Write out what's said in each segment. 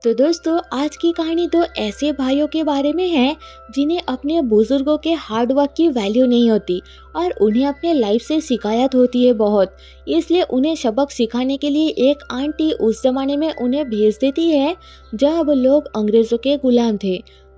तो दोस्तों आज की कहानी दो ऐसे भाइयों के बारे में है जिन्हें अपने बुजुर्गों के हार्ड वर्क की वैल्यू नहीं होती और उन्हें अपने लाइफ से शिकायत होती है बहुत। इसलिए उन्हें सबक सिखाने के लिए एक आंटी उस जमाने में उन्हें भेज देती है जब लोग अंग्रेजों के गुलाम थे।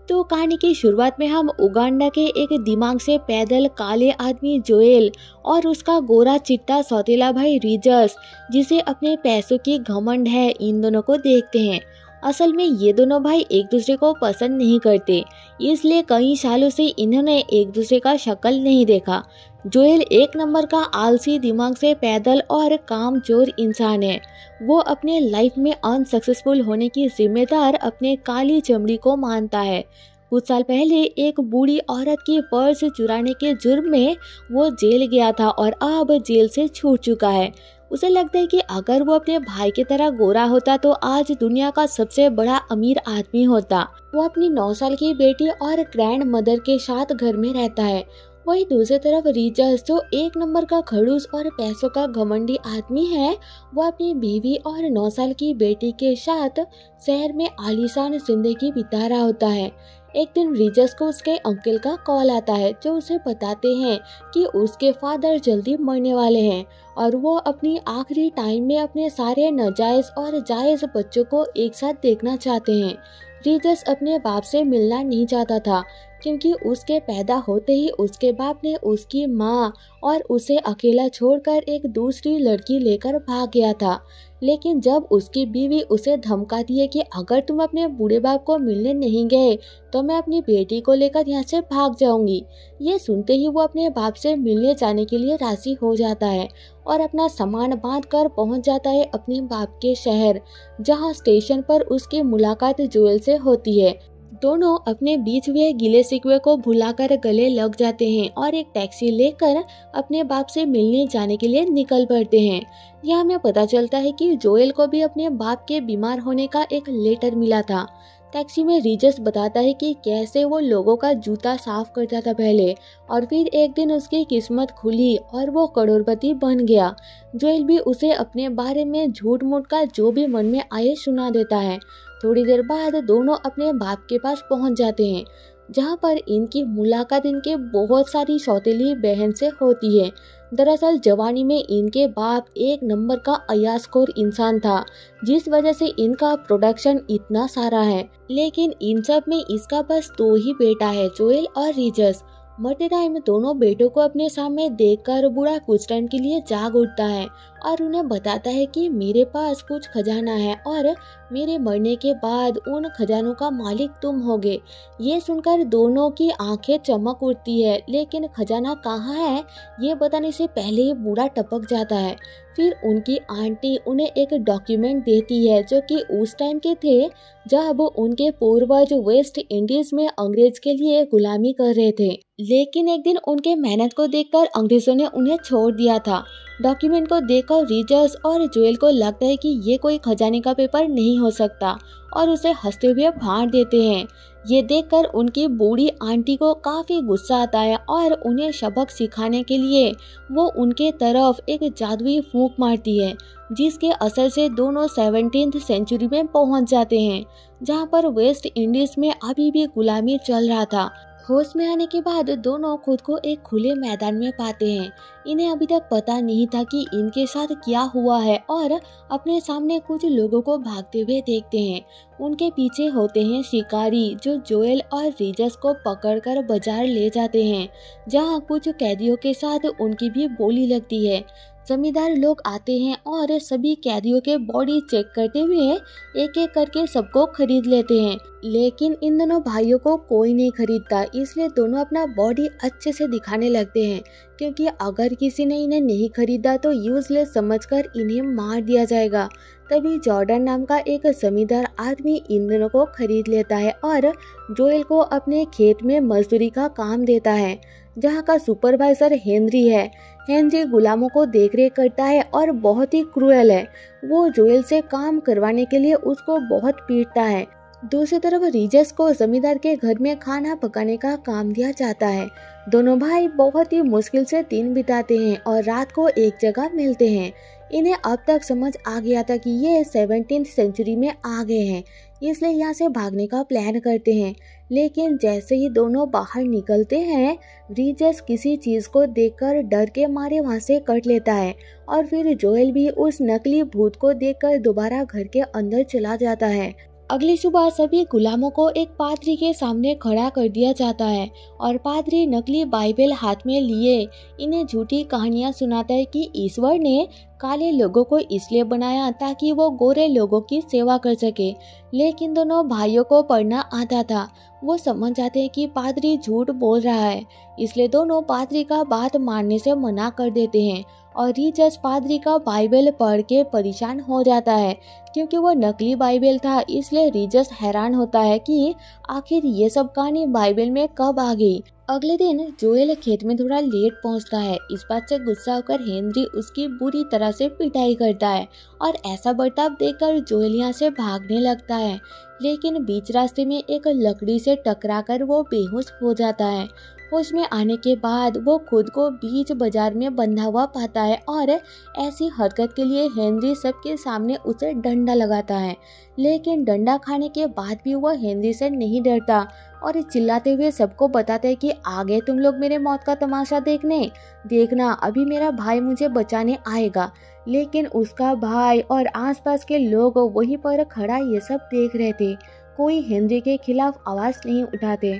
तो कहानी की शुरुआत में हम उगांडा के एक दिमाग से पैदल काले आदमी जोएल और उसका गोरा चिट्टा सौतेला भाई रिजस, जिसे अपने पैसों की घमंड है, इन दोनों को देखते हैं। असल में ये दोनों भाई एक दूसरे को पसंद नहीं करते, इसलिए कई सालों से इन्होंने एक दूसरे का शक्ल नहीं देखा। जोएल एक नंबर का आलसी, दिमाग से पैदल और कामचोर इंसान है। वो अपने लाइफ में अनसक्सेसफुल होने की जिम्मेदार अपने काली चमड़ी को मानता है। कुछ साल पहले एक बूढ़ी औरत की पर्स चुराने के जुर्म में वो जेल गया था और अब जेल से छूट चुका है। उसे लगता है कि अगर वो अपने भाई की तरह गोरा होता तो आज दुनिया का सबसे बड़ा अमीर आदमी होता। वो अपनी 9 साल की बेटी और ग्रैंड मदर के साथ घर में रहता है। वही दूसरी तरफ रिजस, जो एक नंबर का खड़ूस और पैसों का घमंडी आदमी है, वो अपनी बीवी और 9 साल की बेटी के साथ शहर में आलीशान जिंदगी बिता रहा होता है। एक दिन रिजस को उसके अंकल का कॉल आता है जो उसे बताते हैं कि उसके फादर जल्दी मरने वाले हैं और वो अपनी आखिरी टाइम में अपने सारे नाजायज और जायज बच्चों को एक साथ देखना चाहते हैं। रिजस अपने बाप से मिलना नहीं चाहता था क्योंकि उसके पैदा होते ही उसके बाप ने उसकी माँ और उसे अकेला छोड़कर एक दूसरी लड़की लेकर भाग गया था। लेकिन जब उसकी बीवी उसे धमकाती है कि अगर तुम अपने बूढ़े बाप को मिलने नहीं गए तो मैं अपनी बेटी को लेकर यहाँ से भाग जाऊंगी, ये सुनते ही वो अपने बाप से मिलने जाने के लिए राजी हो जाता है और अपना सामान बांध कर पहुँच जाता है अपने बाप के शहर, जहाँ स्टेशन पर उसकी मुलाकात जोएल से होती है। दोनों अपने बीच हुए गिले शिकवे को भुलाकर गले लग जाते हैं और एक टैक्सी लेकर अपने बाप से मिलने जाने के लिए निकल पड़ते हैं। यहाँ हमें पता चलता है कि जोएल को भी अपने बाप के बीमार होने का एक लेटर मिला था। टैक्सी में रिजस बताता है कि कैसे वो लोगों का जूता साफ करता था पहले और फिर एक दिन उसकी किस्मत खुली और वो करोड़पति बन गया। जोएल भी उसे अपने बारे में झूठ मूठ का जो भी मन में आए सुना देता है। थोड़ी देर बाद दोनों अपने बाप के पास पहुंच जाते हैं, जहां पर इनकी मुलाकात इनके बहुत सारी सौतेली बहन से होती है। दरअसल जवानी में इनके बाप एक नंबर का अयासखोर इंसान था, जिस वजह से इनका प्रोडक्शन इतना सारा है। लेकिन इन सब में इसका बस 2 ही बेटा है, जोएल और रिजस। मरते टाइम दोनों बेटों को अपने सामने देखकर बूढ़ा कुछ टाइम के लिए जाग उठता है और उन्हें बताता है कि मेरे पास कुछ खजाना है और मेरे मरने के बाद उन खजानों का मालिक तुम होगे। ये सुनकर दोनों की आंखें चमक उठती है, लेकिन खजाना कहाँ है ये बताने से पहले ही बूढ़ा टपक जाता है। फिर उनकी आंटी उन्हें एक डॉक्यूमेंट देती है जो कि उस टाइम के थे जब उनके पूर्वज वेस्ट इंडीज में अंग्रेज के लिए गुलामी कर रहे थे। लेकिन एक दिन उनके मेहनत को देखकर अंग्रेजों ने उन्हें छोड़ दिया था। डॉक्यूमेंट को देखकर रिजस और जोएल को लगता है कि ये कोई खजाने का पेपर नहीं हो सकता और उसे हंसते हुए फाड़ देते हैं। ये देखकर उनकी बूढ़ी आंटी को काफी गुस्सा आता है और उन्हें सबक सिखाने के लिए वो उनके तरफ एक जादुई फूंक मारती है, जिसके असर से दोनों 17वीं सेंचुरी में पहुंच जाते हैं, जहां पर वेस्ट इंडीज में अभी भी गुलामी चल रहा था। होश में आने के बाद दोनों खुद को एक खुले मैदान में पाते हैं। इन्हें अभी तक पता नहीं था कि इनके साथ क्या हुआ है और अपने सामने कुछ लोगों को भागते हुए देखते हैं। उनके पीछे होते हैं शिकारी जो जोएल और रिजस को पकड़कर बाजार ले जाते हैं, जहां कुछ कैदियों के साथ उनकी भी बोली लगती है। जमींदार लोग आते हैं और सभी कैदियों के बॉडी चेक करते हुए एक एक करके सबको खरीद लेते हैं। लेकिन इन दोनों भाइयों को कोई नहीं खरीदता, इसलिए दोनों अपना बॉडी अच्छे से दिखाने लगते हैं, क्योंकि अगर किसी ने इन्हें नहीं खरीदा तो यूजलेस समझकर इन्हें मार दिया जाएगा। तभी जॉर्डन नाम का एक जमींदार आदमी इन दोनों को खरीद लेता है और जोएल को अपने खेत में मजदूरी का काम देता है, जहाँ का सुपरवाइजर हेनरी है। हेनरी गुलामों को देखरेख करता है और बहुत ही क्रूएल है। वो जोएल से काम करवाने के लिए उसको बहुत पीटता है। दूसरी तरफ रिजस को जमींदार के घर में खाना पकाने का काम दिया जाता है। दोनों भाई बहुत ही मुश्किल से दिन बिताते हैं और रात को एक जगह मिलते हैं। इन्हें अब तक समझ आ गया था कि ये 17वीं सेंचुरी में आ गए हैं, इसलिए यहाँ से भागने का प्लान करते हैं। लेकिन जैसे ही दोनों बाहर निकलते हैं, रीजस किसी चीज़ को देखकर डर के मारे वहाँ से कट लेता है और फिर जोएल भी उस नकली भूत को देखकर दोबारा घर के अंदर चला जाता है। अगली सुबह सभी गुलामों को एक पादरी के सामने खड़ा कर दिया जाता है और पादरी नकली बाइबल हाथ में लिए इन्हें झूठी कहानियां सुनाता है कि ईश्वर ने काले लोगों को इसलिए बनाया ताकि वो गोरे लोगों की सेवा कर सके। लेकिन दोनों भाइयों को पढ़ना आता था। वो समझ जाते हैं कि पादरी झूठ बोल रहा है, इसलिए दोनों पादरी का बात मानने से मना कर देते हैं और रीजस पादरी का बाइबल पढ़ के परेशान हो जाता है क्योंकि वो नकली बाइबल था। इसलिए रीजस हैरान होता है कि आखिर ये सब कहानी बाइबल में कब आ गई। अगले दिन जोएल खेत में थोड़ा लेट पहुंचता है। इस बात से गुस्सा होकर हेनरी उसकी बुरी तरह से पिटाई करता है और ऐसा बर्ताव देखकर जोएल यहाँ से भागने लगता है। लेकिन बीच रास्ते में एक लकड़ी से टकराकर वो बेहोश हो जाता है। होश में आने के बाद वो खुद को बीच बाजार में बंधा हुआ पाता है और ऐसी हरकत के लिए हेनरी सबके सामने उसे डंडा लगाता है। लेकिन डंडा खाने के बाद भी वो हेनरी से नहीं डरता और चिल्लाते हुए सबको बताता है कि आगे तुम लोग मेरे मौत का तमाशा देखना, अभी मेरा भाई मुझे बचाने आएगा। लेकिन उसका भाई और आसपास के लोग वहीं पर खड़ा ये सब देख रहे थे। कोई हेनरी के खिलाफ आवाज नहीं उठाते।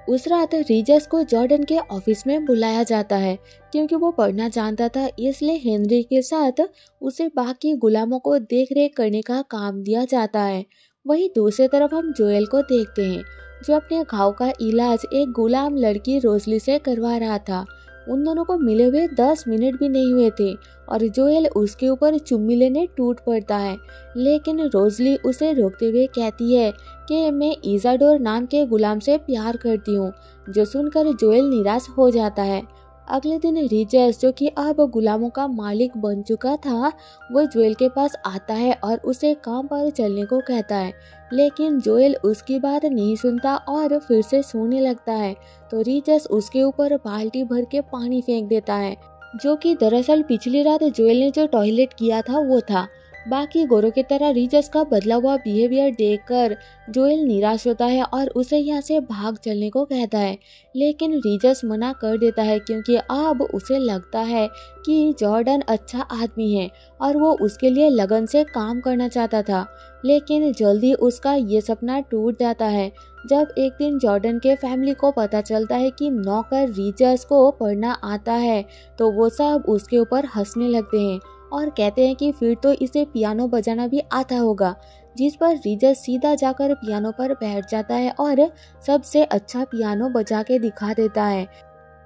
उस रात रीजस को जॉर्डन के ऑफिस में बुलाया जाता है क्योंकि वो पढ़ना जानता था, इसलिए हेनरी के साथ उसे बाकी गुलामों को देख रेख करने का काम दिया जाता है। वहीं दूसरी तरफ हम जोएल को देखते हैं जो अपने घाव का इलाज एक गुलाम लड़की रोजली से करवा रहा था। उन दोनों को मिले हुए 10 मिनट भी नहीं हुए थे और जोएल उसके ऊपर चुम्मी लेने टूट पड़ता है। लेकिन रोजली उसे रोकते हुए कहती है कि मैं इजाडोर नाम के गुलाम से प्यार करती हूँ, जो सुनकर जोएल निराश हो जाता है। अगले दिन रीजस जो कि अब गुलामों का मालिक बन चुका था, वो जोएल के पास आता है और उसे काम पर चलने को कहता है। लेकिन जोएल उसकी बात नहीं सुनता और फिर से सोने लगता है। तो रीजस उसके ऊपर बाल्टी भर के पानी फेंक देता है, जो कि दरअसल पिछली रात जोएल ने जो टॉयलेट किया था वो था। बाकी गोरों की तरह रीजस का बदला हुआ बिहेवियर देखकर जोएल निराश होता है और उसे यहाँ से भाग चलने को कहता है। लेकिन रीजस मना कर देता है क्योंकि अब उसे लगता है कि जॉर्डन अच्छा आदमी है और वो उसके लिए लगन से काम करना चाहता था। लेकिन जल्दी उसका ये सपना टूट जाता है जब एक दिन जॉर्डन के फैमिली को पता चलता है कि नौकर रीजस को पढ़ना आता है। तो वो सब उसके ऊपर हंसने लगते हैं और कहते हैं कि फिर तो इसे पियानो बजाना भी आता होगा, जिस पर रीजस सीधा जाकर पियानो पर बैठ जाता है और सबसे अच्छा पियानो बजा के दिखा देता है।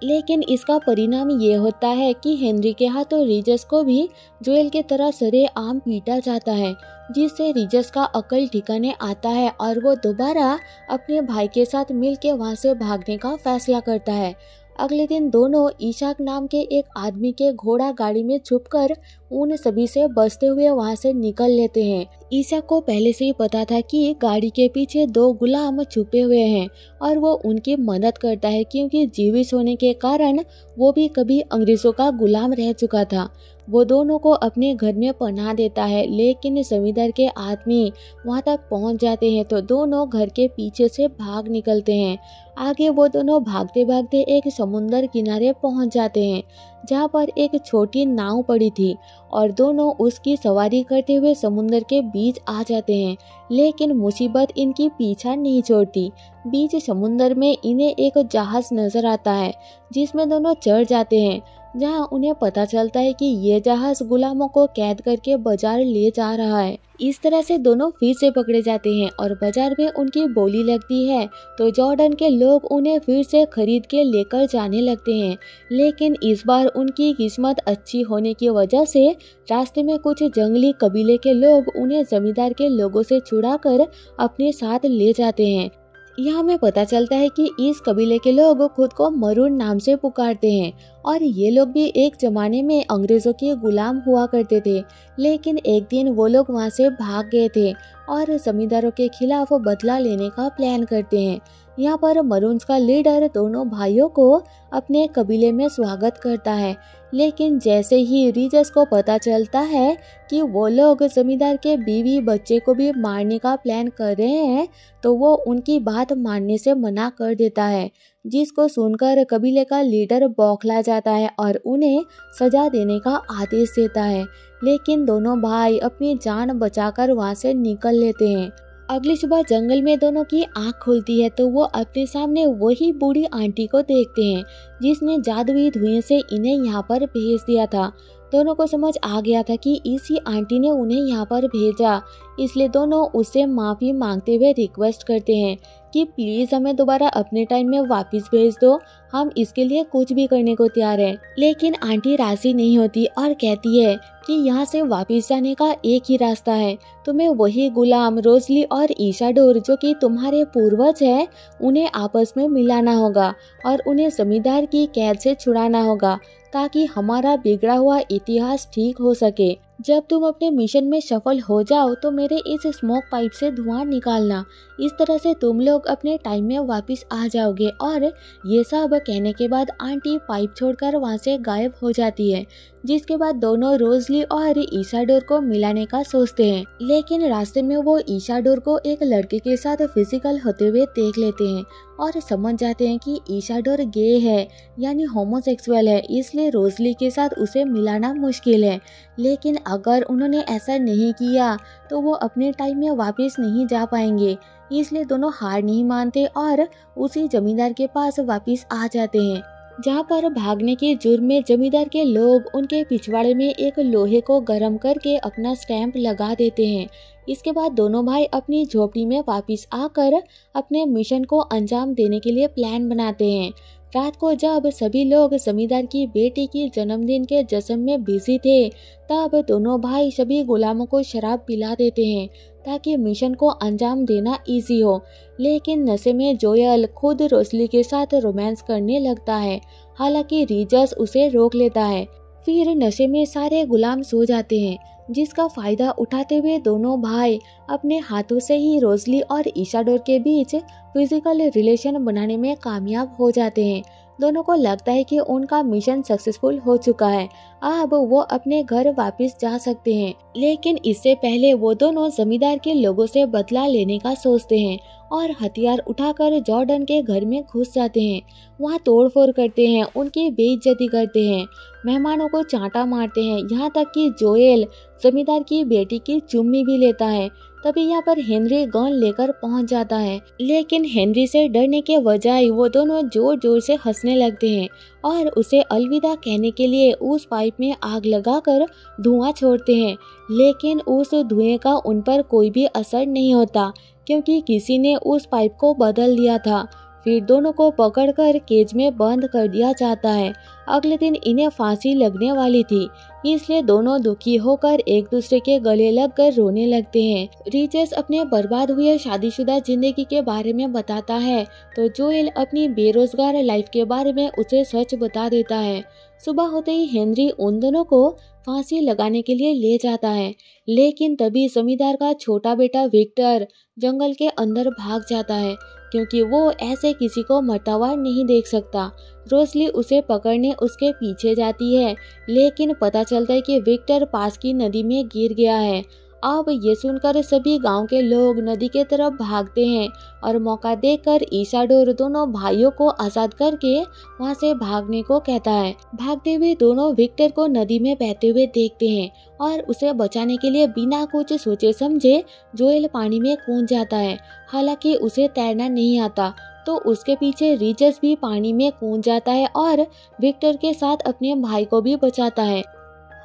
लेकिन इसका परिणाम ये होता है कि हेनरी के हाथों रीजस को भी जोएल के तरह सरेआम पीटा जाता है, जिससे रीजस का अकल ठिकाने आता है और वो दोबारा अपने भाई के साथ मिलकर वहां से भागने का फैसला करता है। अगले दिन दोनों ईशाक नाम के एक आदमी के घोड़ा गाड़ी में छुपकर उन सभी से बचते हुए वहां से निकल लेते हैं। ईशाक को पहले से ही पता था कि गाड़ी के पीछे 2 गुलाम छुपे हुए हैं और वो उनकी मदद करता है क्योंकि जीवित होने के कारण वो भी कभी अंग्रेजों का गुलाम रह चुका था। वो दोनों को अपने घर में पनाह देता है, लेकिन जमींदार के आदमी वहां तक पहुंच जाते हैं तो दोनों घर के पीछे से भाग निकलते हैं। आगे वो दोनों भागते भागते एक समुंदर किनारे पहुंच जाते हैं जहां पर एक छोटी नाव पड़ी थी और दोनों उसकी सवारी करते हुए समुंदर के बीच आ जाते हैं। लेकिन मुसीबत इनकी पीछा नहीं छोड़ती। बीच समुंदर में इन्हें एक जहाज नजर आता है जिसमें दोनों चढ़ जाते हैं, जहां उन्हें पता चलता है कि ये जहाज गुलामों को कैद करके बाजार ले जा रहा है। इस तरह से दोनों फिर से पकड़े जाते हैं और बाजार में उनकी बोली लगती है तो जॉर्डन के लोग उन्हें फिर से खरीद के लेकर जाने लगते हैं। लेकिन इस बार उनकी किस्मत अच्छी होने की वजह से रास्ते में कुछ जंगली कबीले के लोग उन्हें जमींदार के लोगों से छुड़ाकर अपने साथ ले जाते हैं। यहाँ हमें पता चलता है कि इस कबीले के लोग खुद को मरून नाम से पुकारते हैं और ये लोग भी एक जमाने में अंग्रेजों के गुलाम हुआ करते थे। लेकिन एक दिन वो लोग वहाँ से भाग गए थे और जमींदारों के खिलाफ बदला लेने का प्लान करते हैं। यहाँ पर मरून्स का लीडर दोनों भाइयों को अपने कबीले में स्वागत करता है, लेकिन जैसे ही रीजस को पता चलता है कि वो लोग जमींदार के बीवी बच्चे को भी मारने का प्लान कर रहे हैं, तो वो उनकी बात मानने से मना कर देता है, जिसको सुनकर कबीले का लीडर बौखला जाता है और उन्हें सजा देने का आदेश देता है। लेकिन दोनों भाई अपनी जान बचाकर वहाँ से निकल लेते हैं। अगली सुबह जंगल में दोनों की आंख खुलती है तो वो अपने सामने वही बूढ़ी आंटी को देखते हैं जिसने जादुई धुएं से इन्हें यहाँ पर भेज दिया था। दोनों को समझ आ गया था कि इसी आंटी ने उन्हें यहाँ पर भेजा, इसलिए दोनों उससे माफ़ी मांगते हुए रिक्वेस्ट करते हैं कि प्लीज़ हमें दोबारा अपने टाइम में वापस भेज दो, हम इसके लिए कुछ भी करने को तैयार हैं। लेकिन आंटी राजी नहीं होती और कहती है कि यहाँ से वापस जाने का एक ही रास्ता है, तुम्हें वही गुलाम रोजली और ईशाडोर जो कि तुम्हारे पूर्वज है उन्हें आपस में मिलाना होगा और उन्हें जमींदार की कैद से छुड़ाना होगा ताकि हमारा बिगड़ा हुआ इतिहास ठीक हो सके। जब तुम अपने मिशन में सफल हो जाओ तो मेरे इस स्मोक पाइप से धुआं निकालना, इस तरह से तुम लोग अपने टाइम में वापस आ जाओगे। और ये सब कहने के बाद आंटी पाइप छोड़कर वहाँ से गायब हो जाती है, जिसके बाद दोनों रोजली और ईशाडोर को मिलाने का सोचते हैं। लेकिन रास्ते में वो ईशाडोर को एक लड़के के साथ फिजिकल होते हुए देख लेते हैं और समझ जाते हैं कि ईशाडोर गे है यानी होमोसेक्सुअल है, इसलिए रोजली के साथ उसे मिलाना मुश्किल है। लेकिन अगर उन्होंने ऐसा नहीं किया तो वो अपने टाइम में वापस नहीं जा पाएंगे, इसलिए दोनों हार नहीं मानते और उसी जमींदार के पास वापस आ जाते हैं, जहाँ पर भागने के जुर्म में जमींदार के लोग उनके पिछवाड़े में एक लोहे को गर्म करके अपना स्टैंप लगा देते हैं। इसके बाद दोनों भाई अपनी झोपड़ी में वापस आकर अपने मिशन को अंजाम देने के लिए प्लान बनाते हैं। रात को जब सभी लोग जमींदार की बेटी की जन्मदिन के जश्न में बिजी थे, तब दोनों भाई सभी गुलामों को शराब पिला देते हैं ताकि मिशन को अंजाम देना इजी हो। लेकिन नशे में जोयल खुद रोजली के साथ रोमांस करने लगता है, हालांकि रीजस उसे रोक लेता है। फिर नशे में सारे गुलाम सो जाते हैं, जिसका फायदा उठाते हुए दोनों भाई अपने हाथों से ही रोजली और ईशाडोर के बीच फिजिकल रिलेशन बनाने में कामयाब हो जाते हैं। दोनों को लगता है कि उनका मिशन सक्सेसफुल हो चुका है, अब वो अपने घर वापस जा सकते हैं। लेकिन इससे पहले वो दोनों जमींदार के लोगों से बदला लेने का सोचते हैं और हथियार उठाकर जॉर्डन के घर में घुस जाते हैं। वहाँ तोड़फोड़ करते हैं, उनकी बेइज्जती करते हैं, मेहमानों को चांटा मारते हैं, यहाँ तक कि जोएल जमींदार की बेटी की चुम्मी भी लेता है। तभी यहाँ पर हेनरी गन लेकर पहुँच जाता है, लेकिन हेनरी से डरने के बजाय वो दोनों जोर जोर से हंसने लगते हैं और उसे अलविदा कहने के लिए उस पाइप में आग लगाकर धुआं छोड़ते हैं। लेकिन उस धुएं का उन पर कोई भी असर नहीं होता क्योंकि किसी ने उस पाइप को बदल दिया था। फिर दोनों को पकड़कर केज में बंद कर दिया जाता है। अगले दिन इन्हें फांसी लगने वाली थी, इसलिए दोनों दुखी होकर एक दूसरे के गले लगकर रोने लगते हैं। रीजस अपने बर्बाद हुए शादीशुदा जिंदगी के बारे में बताता है तो जोएल अपनी बेरोजगार लाइफ के बारे में उसे सच बता देता है। सुबह होते ही हेनरी उन दोनों को फांसी लगाने के लिए ले जाता है, लेकिन तभी जमींदार का छोटा बेटा विक्टर जंगल के अंदर भाग जाता है क्योंकि वो ऐसे किसी को मरता हुआ नहीं देख सकता। रोजली उसे पकड़ने उसके पीछे जाती है, लेकिन पता चलता है कि विक्टर पास की नदी में गिर गया है। अब ये सुनकर सभी गांव के लोग नदी के तरफ भागते हैं और मौका देकर ईशाडोर दोनों भाइयों को आजाद करके वहां से भागने को कहता है। भागते हुए दोनों विक्टर को नदी में बहते हुए देखते हैं और उसे बचाने के लिए बिना कुछ सोचे समझे जोएल पानी में कूद जाता है। हालांकि उसे तैरना नहीं आता तो उसके पीछे रीजस भी पानी में कूद जाता है और विक्टर के साथ अपने भाई को भी बचाता है।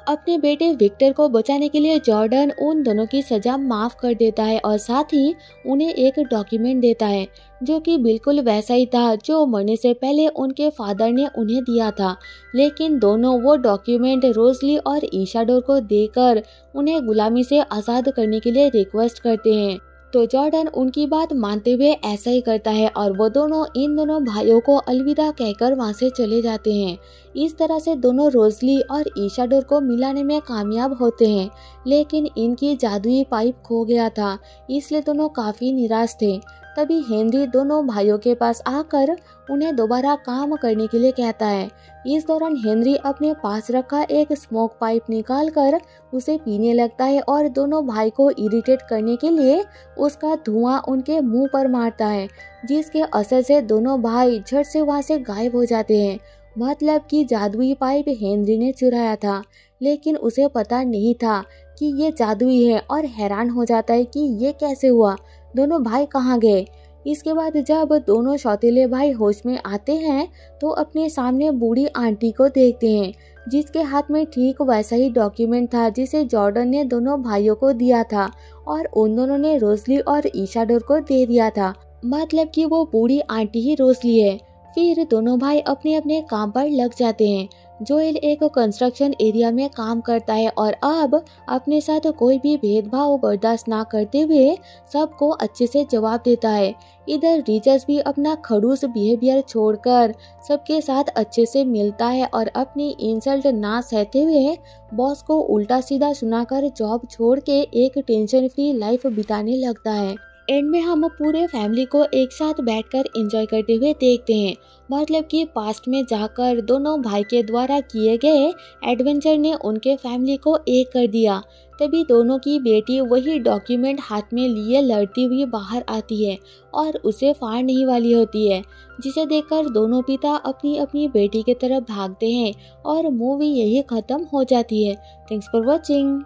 अपने बेटे विक्टर को बचाने के लिए जॉर्डन उन दोनों की सजा माफ कर देता है और साथ ही उन्हें एक डॉक्यूमेंट देता है जो कि बिल्कुल वैसा ही था जो मरने से पहले उनके फादर ने उन्हें दिया था। लेकिन दोनों वो डॉक्यूमेंट रोजली और ईशाडोर को देकर उन्हें गुलामी से आज़ाद करने के लिए रिक्वेस्ट करते हैं, तो जॉर्डन उनकी बात मानते हुए ऐसा ही करता है और वो दोनों इन दोनों भाइयों को अलविदा कहकर वहां से चले जाते हैं। इस तरह से दोनों रोजली और ईशाडोर को मिलाने में कामयाब होते हैं, लेकिन इनकी जादुई पाइप खो गया था, इसलिए दोनों काफी निराश थे। तभी हेनरी दोनों भाइयों के पास आकर उन्हें दोबारा काम करने के लिए कहता है। इस दौरान हेनरी अपने पास रखा एक स्मोक पाइप निकालकर उसे पीने लगता है और दोनों भाई को इरिटेट करने के लिए उसका धुआं उनके मुंह पर मारता है, जिसके असर से दोनों भाई झट से वहां से गायब हो जाते हैं। मतलब कि जादुई पाइप हेनरी ने चुराया था, लेकिन उसे पता नहीं था कि ये जादुई है और हैरान हो जाता है कि ये कैसे हुआ, दोनों भाई कहाँ गए। इसके बाद जब दोनों सौतेले भाई होश में आते हैं तो अपने सामने बूढ़ी आंटी को देखते हैं, जिसके हाथ में ठीक वैसा ही डॉक्यूमेंट था जिसे जॉर्डन ने दोनों भाइयों को दिया था और उन दोनों ने रोजली और इशाडोर को दे दिया था। मतलब कि वो बूढ़ी आंटी ही रोजली है। फिर दोनों भाई अपने अपने काम पर लग जाते हैं। जोएल एक कंस्ट्रक्शन एरिया में काम करता है और अब अपने साथ कोई भी भेदभाव बर्दाश्त ना करते हुए सबको अच्छे से जवाब देता है। इधर रिचर्ड भी अपना खड़ूस बिहेवियर छोड़कर सबके साथ अच्छे से मिलता है और अपनी इंसल्ट ना सहते हुए बॉस को उल्टा सीधा सुनाकर जॉब छोड़ के एक टेंशन फ्री लाइफ बिताने लगता है। एंड में हम पूरे फैमिली को एक साथ बैठकर एंजॉय करते हुए देखते हैं। मतलब कि पास्ट में जाकर दोनों भाई के द्वारा किए गए एडवेंचर ने उनके फैमिली को एक कर दिया। तभी दोनों की बेटी वही डॉक्यूमेंट हाथ में लिए लड़ती हुई बाहर आती है और उसे फाड़ने वाली होती है, जिसे देखकर दोनों पिता अपनी अपनी बेटी की तरफ भागते हैं और मूवी यही खत्म हो जाती है। Thanks for watching.